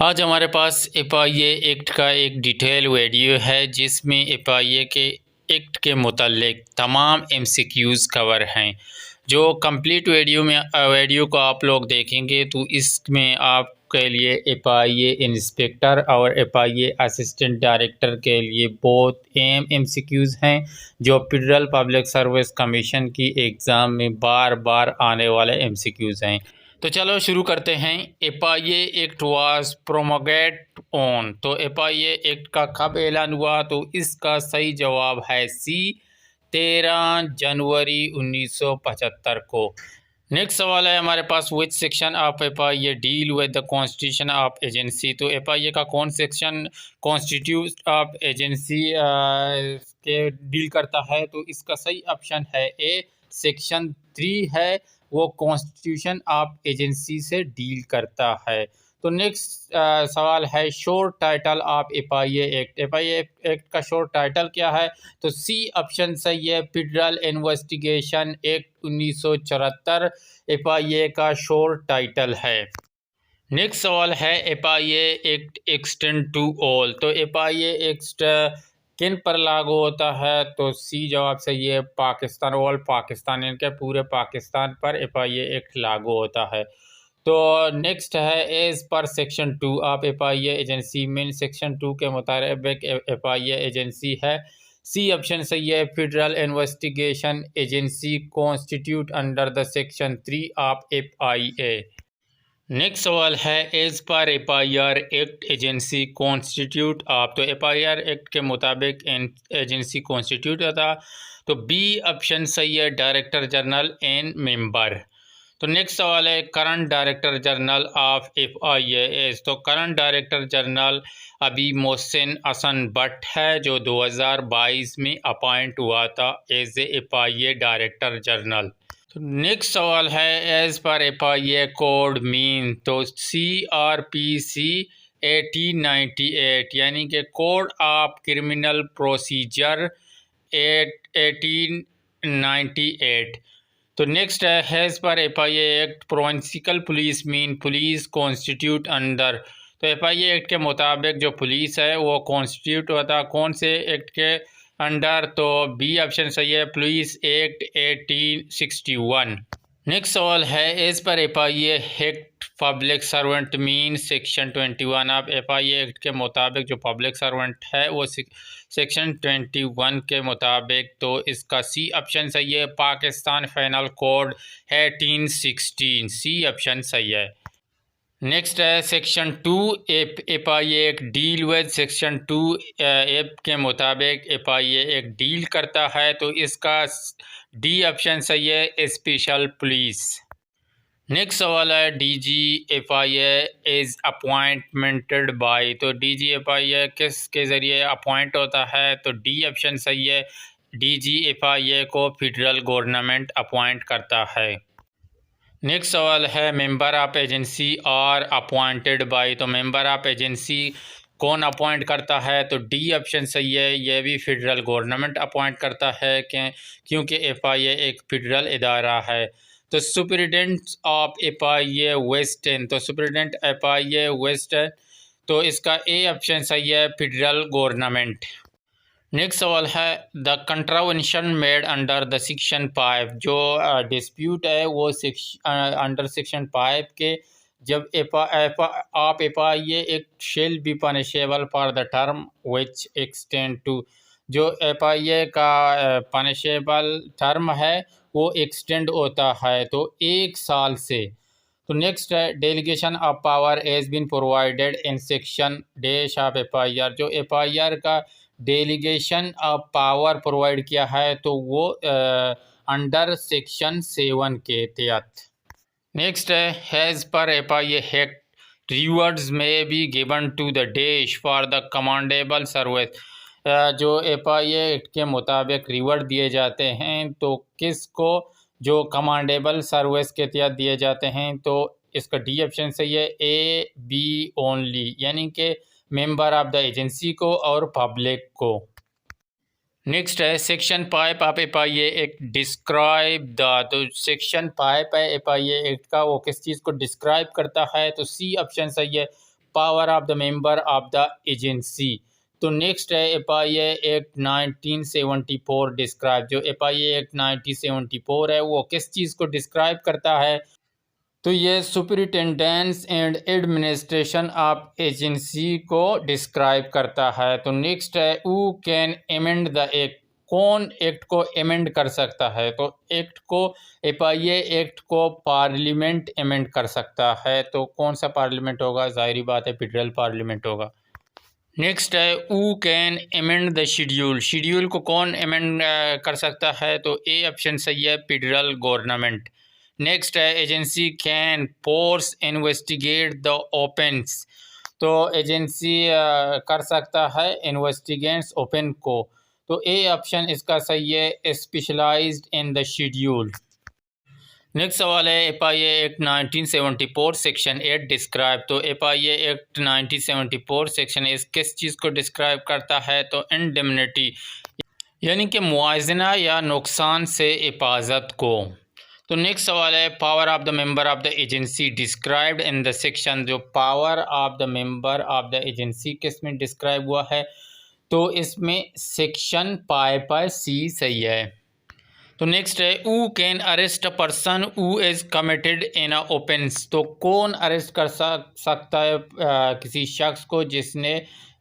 आज हमारे पास FIA act का एक डिटेल वीडियो है जिसमें एफआईए के एक्ट के मुतालिक तमाम एमसीक्यूज़ कवर हैं। जो कंप्लीट वीडियो को आप लोग देखेंगे तो इसमें आपके लिए एफआईए इंस्पेक्टर और एफआईए असिस्टेंट डायरेक्टर के लिए बहुत एमसीक्यूज़ हैं जो फेडरल पब्लिक सर्विस कमीशन की एग्ज़ाम में बार बार आने वाले एमसीक्यूज़ हैं। तो चलो शुरू करते हैं। एफआईए एक्ट वाज प्रोमोगेट ऑन, तो एफआईए एक्ट का कब ऐलान हुआ? तो इसका सही जवाब है सी, 13 जनवरी 1975 को। नेक्स्ट सवाल है हमारे पास, which section of FIA deal with the constitution of agency. तो एफआईए का कौन सेक्शन कॉन्स्टिट्यूट ऑफ एजेंसी के डील करता है? तो इसका सही ऑप्शन है ए, सेक्शन 3 है, वो कॉन्स्टिट्यूशन ऑफ एजेंसी से डील करता है। तो नेक्स्ट सवाल है, short title of FIA act. FIA act का शॉर्ट टाइटल क्या है? तो सी ऑप्शन सही है, फेडरल इन्वेस्टिगेशन एक्ट 1974 एफआईए का शॉर्ट टाइटल है। नेक्स्ट सवाल है, FIA act extend to all. तो एफआईए एक्ट किन पर लागू होता है? तो सी जवाब सही है, पाकिस्तान, ऑल पाकिस्तान, इनके पूरे पाकिस्तान पर एफआईए एक्ट लागू होता है। तो नेक्स्ट है, as per section 2 of FIA agency mean, section 2 के मुताबिक एफआईए एजेंसी है। सी ऑप्शन सही है, federal investigation agency constitute under the section 3 of FIA. Next सवाल है, as per FIR act agency constitute of. तो एफआईआर एक्ट के मुताबिक एजेंसी कॉन्स्टिट्यूट होता। तो बी ऑप्शन सही है, डायरेक्टर जनरल एंड मेंबर। तो नेक्स्ट सवाल है, current director general of FIA. तो करंट डायरेक्टर जनरल अभी मोहसिन हसन भट्ट है जो 2022 में अपॉइंट हुआ था as a FIA director general. तो नेक्स्ट सवाल है, as per FIA code mean. तो CRPC 1898 यानी कि कोड ऑफ क्रिमिनल प्रोसीजर 1898। तो नेक्स्ट है, as per FIA act provincial police mean, police constitute under. तो एफआईए एक्ट के मुताबिक जो पुलिस है वो कॉन्स्टिट्यूट होता कौन से एक्ट के अंडर? तो बी ऑप्शन सही है, पुलिस एक्ट 1861। नेक्स्ट सवाल है, as per FIA act public servant mean, section 21 of FIA act के मुताबिक जो पब्लिक सर्वेंट है वो सेक्शन 21 के मुताबिक। तो इसका सी ऑप्शन सही है, Pakistan penal code 1816, C option सही है। नेक्स्ट है, section 2 FIA act deal with. Section 2 F के मुताबिक एफआईए एक्ट डील करता है। तो इसका डी ऑप्शन सही है, स्पेशल पुलिस। नेक्स्ट सवाल है, डीजी एफआईए इज अपॉइंटमेंटेड बाय। तो डीजी एफआईए किस के ज़रिए अपॉइंट होता है? तो डी ऑप्शन सही है, डीजी एफआईए को फेडरल गवर्नमेंट अपॉइंट करता है। नेक्स्ट सवाल है, member of agency are appointed by. तो मेंबर ऑफ एजेंसी कौन अपॉइंट करता है? तो डी ऑप्शन सही है, यह भी फेडरल गवर्नमेंट अपॉइंट करता है क्योंकि एफआईए एक फेडरल इदारा है। तो सुप्रिटेंडेंट ऑफ एफआईए वेस्टर्न। तो सुप्रिटेंडेंट एफआईए वेस्टर्न, तो इसका ए ऑप्शन सही है, फेडरल गवर्नमेंट। नेक्स्ट सवाल है, the contravention made under the section 5। जो डिस्प्यूट है वो अंडर सेक्शन 5 के, जब आप एफआईए एक shall be punishable for the term which extend to. जो एफआईए का पनिशेबल टर्म है वो एक्सटेंड होता है तो 1 साल से। तो नेक्स्ट है, delegation of power has been provided in section dash of FIR. जो एफआईआर का डेलीगेशन ऑफ पावर प्रोवाइड किया है तो वो अंडर सेक्शन 7 के तहत। नेक्स्ट है, as per FIA act rewards may be given to the dash for the commendable service. जो एफआईए एक्ट के मुताबिक रिवॉर्ड दिए जाते हैं तो किसको? जो कमांडेबल सर्विस के तहत दिए जाते हैं। तो इसका डी ऑप्शन सही है, ए बी ओनली, यानी कि मेंबर ऑफ द एजेंसी को और पब्लिक को। नेक्स्ट है, section 5 of FIA act describe the. तो सेक्शन 5 है एफआईए एक्ट का, वो किस चीज़ को डिस्क्राइब करता है? तो सी ऑप्शन सही है, power of the member of the agency. तो नेक्स्ट है एफआईए एक्ट 1974 डिस्क्राइब। जो एफआईए एक्ट 1974 है वो किस चीज़ को डिस्क्राइब करता है? तो ये superintendence and administration of agency को डिस्क्राइब करता है। तो नेक्स्ट है who can amend the act. कौन एक्ट को एमेंड कर सकता है? तो एक्ट को एफआईए एक्ट को पार्लियामेंट एमेंड कर सकता है। तो कौन सा पार्लियामेंट होगा? ज़ाहिरी बात है फेडरल पार्लियामेंट होगा। नेक्स्ट है who can amend the schedule. Schedule को कौन एमेंड कर सकता है? तो ए ऑप्शन सही है, फेडरल गवर्नमेंट। नेक्स्ट है agency can force investigate the opens. तो एजेंसी कर सकता है इन्वेस्टिगेट्स ओपन को। तो ए ऑप्शन इसका सही है, specialised in the schedule. Next सवाल है एफआईए एक्ट 1974 सेक्शन 8 डिस्क्राइब। तो एफआईए एक्ट 1974 सेक्शन 8 किस चीज़ को डिस्क्राइब करता है? तो इंडेमनिटी यानी कि मुआवजा या नुकसान से हिफाजत को। तो नेक्स्ट सवाल है power of the member of the agency described in the section. जो power of the member of the agency किस में डिस्क्राइब हुआ है? तो इसमें सेक्शन पाई सी सही है। तो नेक्स्ट है who can arrest a person who is committed in a offence. तो कौन अरेस्ट कर सकता है किसी शख्स को जिसने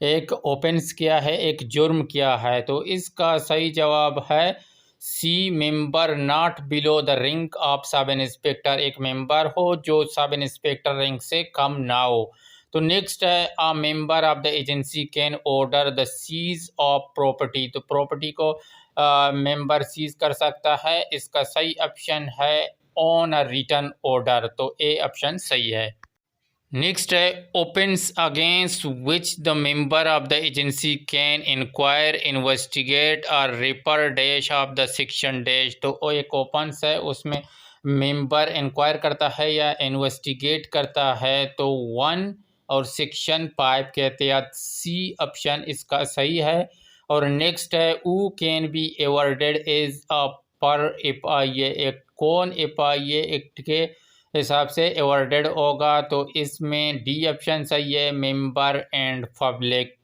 एक ओफेंस किया है, एक जुर्म किया है? तो इसका सही जवाब है C member not below the rank of sub inspector. एक मेंबर हो जो सब इंस्पेक्टर रैंक से कम ना हो। तो नेक्स्ट है a member of the agency can order the seize of property. तो प्रॉपर्टी को मेंबर सीज कर सकता है। इसका सही ऑप्शन है ऑन अ रिटन ऑर्डर। तो ए ऑप्शन सही है। नेक्स्ट है offences against which the member of the agency can inquire investigate और refer dash of the section dash. तो एक ओपन्स है, उसमें मेंबर इंक्वायर करता है या इन्वेस्टिगेट करता है। तो 1 और सेक्शन 5 के तहत सी ऑप्शन इसका सही है। और नेक्स्ट है who can be awarded as a per FIA act. कौन एफआईए एक्ट के हिसाब से अवॉर्डेड होगा? तो इसमें डी ऑप्शन सही है, member and public.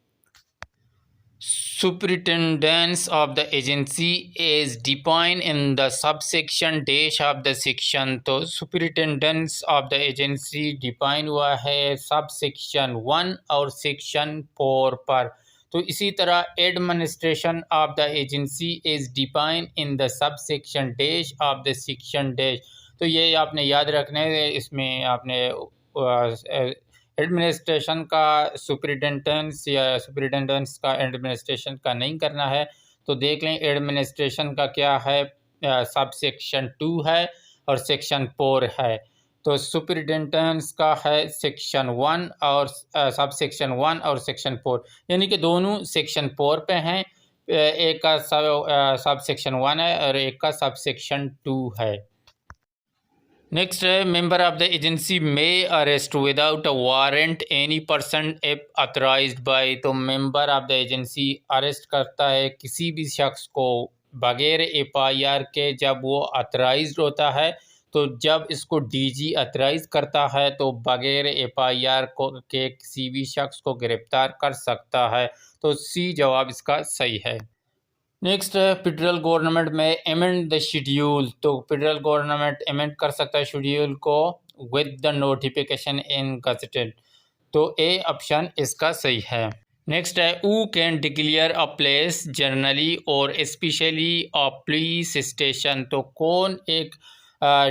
Superintendence of the agency is defined in the subsection dash of the section। तो superintendence of the agency define हुआ है सबसेक्शन 1 और सेक्शन 4 पर। तो इसी तरह administration of the agency is define in the subsection dash of the section dash. तो ये आपने याद रखना है। इसमें आपने एडमिनिस्ट्रेशन का सुपरिटेंडेंस या सुपरिटेंडेंस का एडमिनिस्ट्रेशन का नहीं करना है। तो देख लें एडमिनिस्ट्रेशन का क्या है, सब सेक्शन 2 है और सेक्शन 4 है। तो सुपरिटेंडेंस का है सेक्शन 1 और सब सेक्शन 1 और सेक्शन 4, यानी कि दोनों सेक्शन 4 पे हैं। एक का सब सेक्शन 1 है और एक का सब सेक्शन 2 है। नेक्स्ट है member of the agency may arrest without a warrant any person if authorized by. तो member of the agency arrest करता है किसी भी शख्स को बगैर एफआईआर के जब वो अथराइज्ड होता है। तो जब इसको डीजी अथराइज करता है तो बगैर एफआईआर को के किसी भी शख्स को गिरफ्तार कर सकता है। तो सी जवाब इसका सही है। नेक्स्ट है फेडरल गवर्नमेंट में एमेंड द शेड्यूल। तो फेडरल गवर्नमेंट एमेंड कर सकता है शेड्यूल को with the notification in gazetted. तो ए ऑप्शन इसका सही है। नेक्स्ट है who can declare a place generally और स्पेशली अ पुलिस स्टेशन। तो कौन एक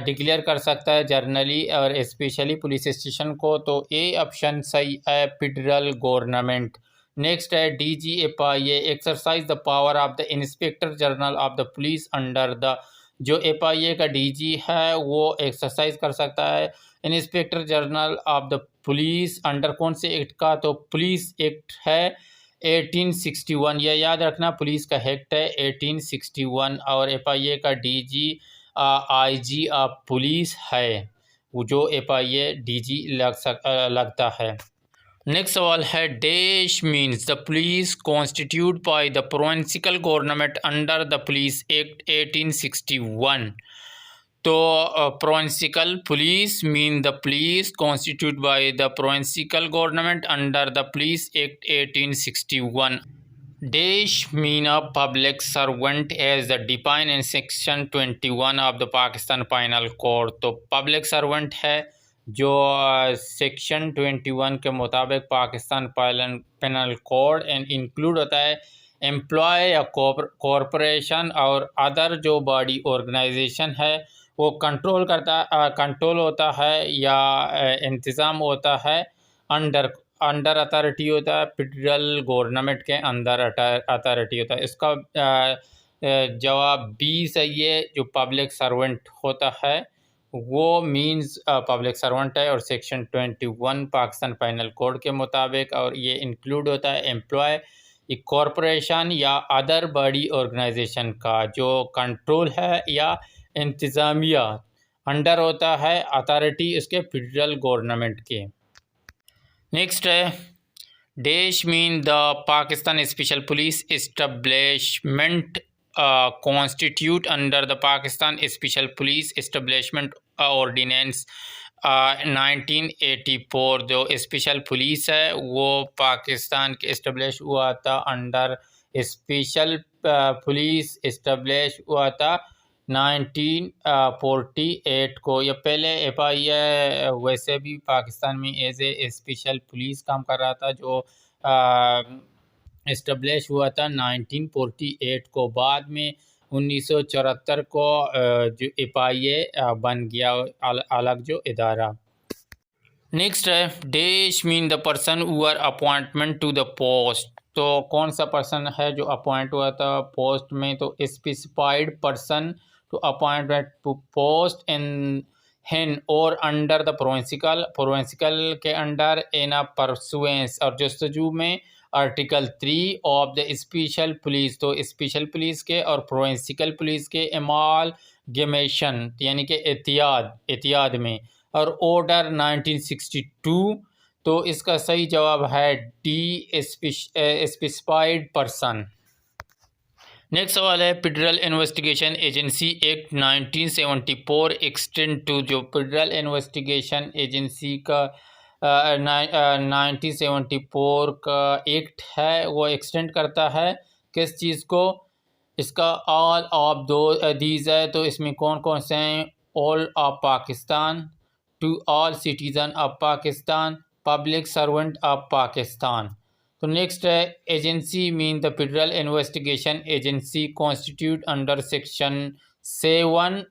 डिक्लेयर कर सकता है जनरली और स्पेशली पुलिस स्टेशन को? तो ए ऑप्शन सही है, फेडरल गवर्नमेंट। नेक्स्ट है DGFIA exercise the power of the inspector general of the police under the. जो FIA का DG है वो एक्सरसाइज कर सकता है inspector general of the police under कौन से एक्ट का? तो पुलिस एक्ट है 1861। यह याद रखना, पुलिस का एक्ट है 1861 और FIA का DG IG ऑफ पुलिस है, वो जो FIA DG लगता है। नेक्स्ट सवाल है dash means the police constitute by the provincial government under the police act 1861। तो provincial police mean the police constituted by the provincial government under the Police Act 1861. Dash mean a public servant as the defined in section 21 of the Pakistan Penal Code. तो public servant है जो section 21 के मुताबिक Pakistan penal code and include होता है employ या corporation और other जो बॉडी ऑर्गेनाइजेशन है वो कंट्रोल होता है या इंतज़ाम होता है अंडर अथॉरिटी होता है, फेडरल गवर्नमेंट के अंदर अथॉरिटी होता है। इसका जवाब बी सही है। जो पब्लिक सर्वेंट होता है वो मींस पब्लिक सर्वेंट है और सेक्शन 21 पाकिस्तान पेनल कोड के मुताबिक, और ये इंक्लूड होता है एम्प्लॉय एक कॉरपोरेशन या अदर बॉडी ऑर्गेनाइजेशन का जो कंट्रोल है या इंतज़ामिया अंडर होता है अथॉरिटी उसके फेडरल गवर्नमेंट के। नेक्स्ट है dash mean the Pakistan special police establishment constitute under the Pakistan special police establishment ordinance 1984। जो स्पेशल पुलिस है वो पाकिस्तान के इस्टब्लिश हुआ था अंडर स्पेशल पुलिस इस्टब्लिश हुआ था 1948 को। या पहले FIA वैसे भी पाकिस्तान में एज ए स्पेशल पुलिस काम कर रहा था जो इस्टब्लिश हुआ था 1948 को। बाद में 1974 को जो FIA बन गया अलग जो इदारा। नेक्स्ट है dash mean the person who are appointment to the post. तो कौन सा पर्सन है जो अपॉइंट हुआ था पोस्ट में, तो specified person to appointment to post in और अंडर द प्रोविंसिकल के अंडर इन अ परसुएंस और जस्तजू में article 3 of the special police. तो स्पेशल पुलिस के और प्रोविंसिकल पुलिस के एमालगमेशन यानी कि एतियाद में और ऑर्डर 1962। तो इसका सही जवाब है डी स्पेसिफाइड पर्सन। नेक्स्ट सवाल है federal investigation agency act 1974 extend to. जो फेडरल इन्वेस्टिगेशन एजेंसी का 1974 का एक्ट है वो एक्सटेंड करता है किस चीज़ को, इसका ऑल ऑफ दो दीज है। तो इसमें कौन कौन से हैं, all of Pakistan, to all citizen of Pakistan, public servant of Pakistan. तो नेक्स्ट है agency mean the federal investigation agency constitute under section 7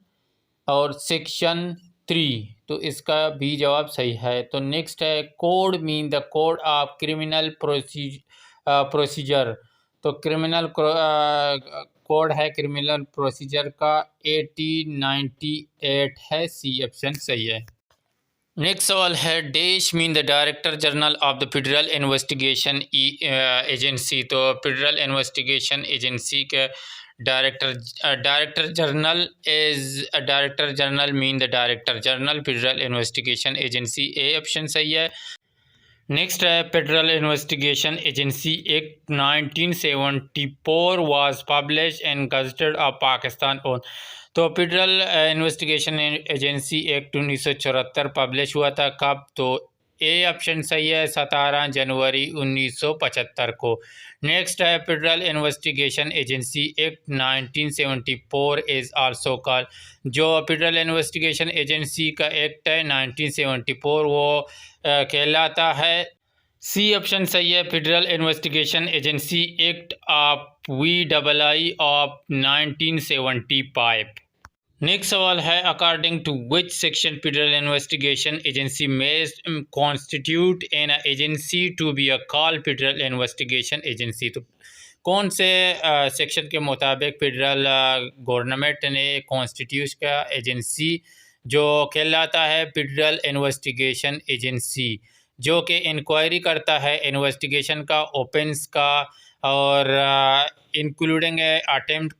और सेक्शन 3। तो इसका भी जवाब सही है। तो नेक्स्ट है code mean the code of criminal procedure. तो क्रिमिनल कोड है क्रिमिनल प्रोसीजर का 1898 है, सी ऑप्शन सही है। नेक्स्ट सवाल है dash mean the director general of the federal investigation agency. तो फेडरल इन्वेस्टिगेशन एजेंसी के director general mean the director general federal investigation agency, A option सही है। नेक्स्ट है federal investigation agency act 1974 was publish in gazetted of Pakistan on. तो federal investigation agency act 1974 publish हुआ था कब, तो ए ऑप्शन सही है 17 जनवरी 1975 को। नेक्स्ट है federal investigation agency act 1974 is also called. जो फेडरल इन्वेस्टिगेशन एजेंसी का एक्ट है 1974 वो कहलाता है, सी ऑप्शन सही है federal investigation agency act of VII of 1975। Next सवाल है according to which section federal investigation agency may constitute an agency to be a call federal investigation agency. तो कौन से सेक्शन के मुताबिक फेडरल गवर्नमेंट ने कॉन्स्टिट्यूट का एजेंसी जो कहलाता है फेडरल इन्वेस्टिगेशन एजेंसी, जो कि इंक्वायरी करता है इन्वेस्टिगेशन का, ओपेंस का और इंक्लूडिंग अटेम्प्ट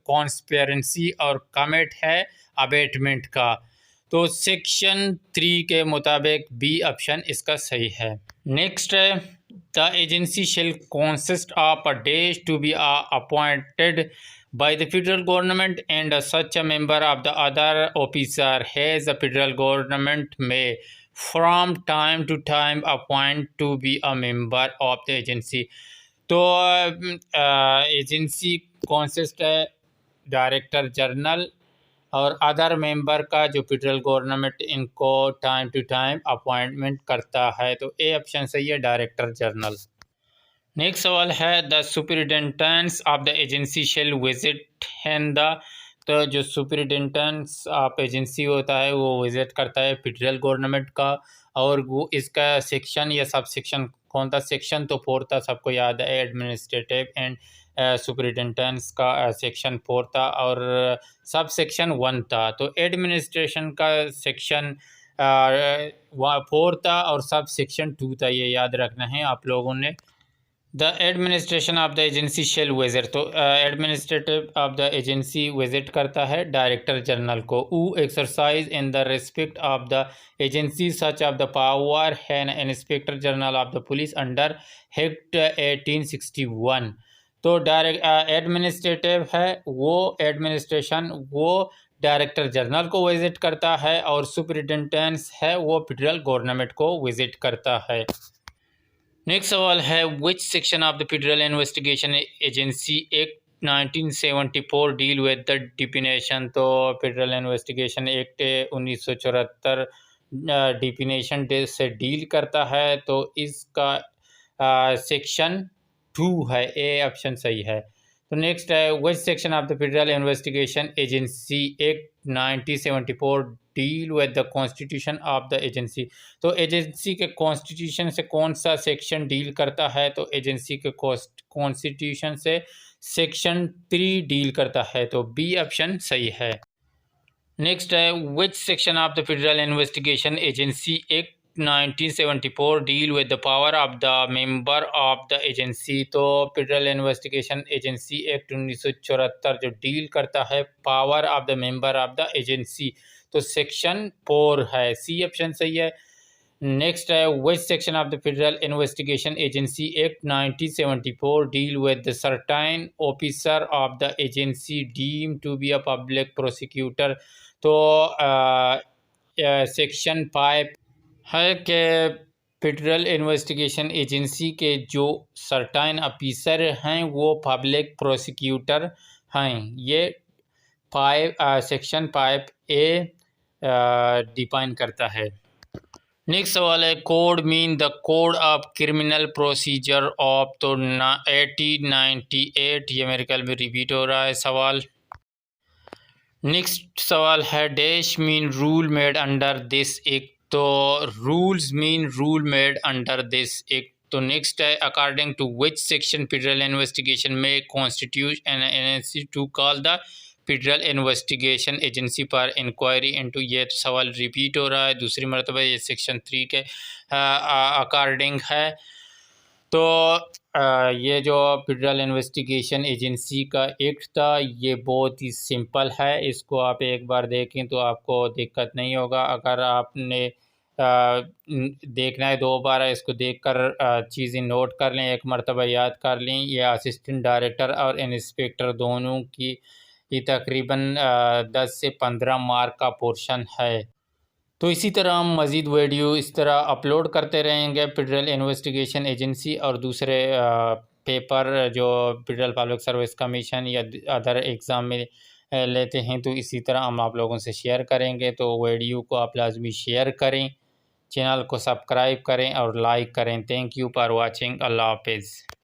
कॉन्स्पिरेंसी और कमिट है अबेटमेंट का। तो सेक्शन 3 के मुताबिक बी ऑप्शन इसका सही है। नेक्स्ट है the agency shall consist of a dash to be appointed by the federal government and such a member of the other officer has the federal government may from time to time appoint to be a member of the agency. तो agency consist है director general और other member का जो federal government इनको time to time appointment करता है। तो ए option सही है, डायरेक्टर जनरल। नेक्स्ट सवाल है the superintendents of the agency shall visit hand the. तो जो सुपरिटेंडेंट्स ऑफ एजेंसी होता है वो विजिट करता है फेडरल गवर्नमेंट का, और वो इसका सेक्शन या सब सेक्शन कौन था? सेक्शन तो 4 था, सबको याद है, एडमिनिस्ट्रेटिव एंड सुपरिटेंडेंट्स का सेक्शन 4 था और सब सेक्शन 1 था। तो एडमिनिस्ट्रेशन का सेक्शन 4 था और सब सेक्शन 2 था, ये याद रखना है आप लोगों ने। The administration of the agency shall visit, तो administrative of the agency visit करता है डायरेक्टर जनरल को। Who exercise in the respect of the agency such of the power है inspector general of the police under act 1861। तो direct administrative है वो administration वो director general को visit करता है, और सुपरिटेंडेंट्स है वो फेडरल गवर्नमेंट को विजिट करता है। नेक्स्ट सवाल है which section of the federal investigation agency act 1974 deal with the definition. तो फेडरल इन्वेस्टिगेशन एक्ट 1974 डिफिनेशन से डील करता है, तो इसका सेक्शन 2 है, ए ऑप्शन सही है। तो नेक्स्ट है which section of the federal investigation agency act 1974 deal with the constitution of the agency. तो एजेंसी के कॉन्स्टिट्यूशन से कौन सा सेक्शन डील करता है? तो एजेंसी के कॉन्स्टिट्यूशन से सेक्शन 3 डील करता है, तो बी ऑप्शन सही है। नेक्स्ट है which section of the federal investigation agency act 1974 deal with the power of the member of the agency. तो फेडरल इन्वेस्टिगेशन एजेंसी एक्ट 1974 जो डील करता है power of the member of the agency, तो section 4 है, C option सही है। Next है which section of the federal investigation agency act 1974 deal with the certain officer of the agency deem to be a public prosecutor. तो section 5 है कि federal investigation agency के जो सर्टाइन ऑफिसर हैं वो पब्लिक प्रोसिक्यूटर हैं। ये 5 सेक्शन 5A डिफाइन करता है। नेक्स्ट सवाल है code mean the code of criminal procedure of, तो 1898, ये मेरे ख्याल में रिपीट हो रहा है सवाल। नेक्स्ट सवाल है dash mean rule made under this act. तो rules mean rule made under this act. तो नेक्स्ट है according to which section federal investigation में constitute an agency to call the federal investigation agency पर inquiry into. ये तो सवाल repeat हो रहा है दूसरी मरतबा, ये सेक्शन 3 के अकॉर्डिंग है। तो ये जो फेडरल इन्वेस्टिगेशन एजेंसी का एक्ट था ये बहुत ही सिंपल है, इसको आप एक बार देखें तो आपको दिक्कत नहीं होगा। अगर आपने देखना है 2 बार इसको देखकर चीज़ें नोट कर लें, एक मरतबा याद कर लें। ये असिस्टेंट डायरेक्टर और इंस्पेक्टर दोनों की ये तकरीबन 10 से 15 मार्क का पोर्शन है। तो इसी तरह हम मज़ीद वीडियो इस तरह अपलोड करते रहेंगे फेडरल इन्वेस्टिगेशन एजेंसी और दूसरे पेपर जो फेडरल पब्लिक सर्विस कमीशन या अदर एग्ज़ाम में लेते हैं, तो इसी तरह हम आप लोगों से शेयर करेंगे। तो वीडियो को आप लाजमी शेयर करें, चैनल को सब्सक्राइब करें और लाइक करें। Thank you for watching. अल्लाह हाफिज़।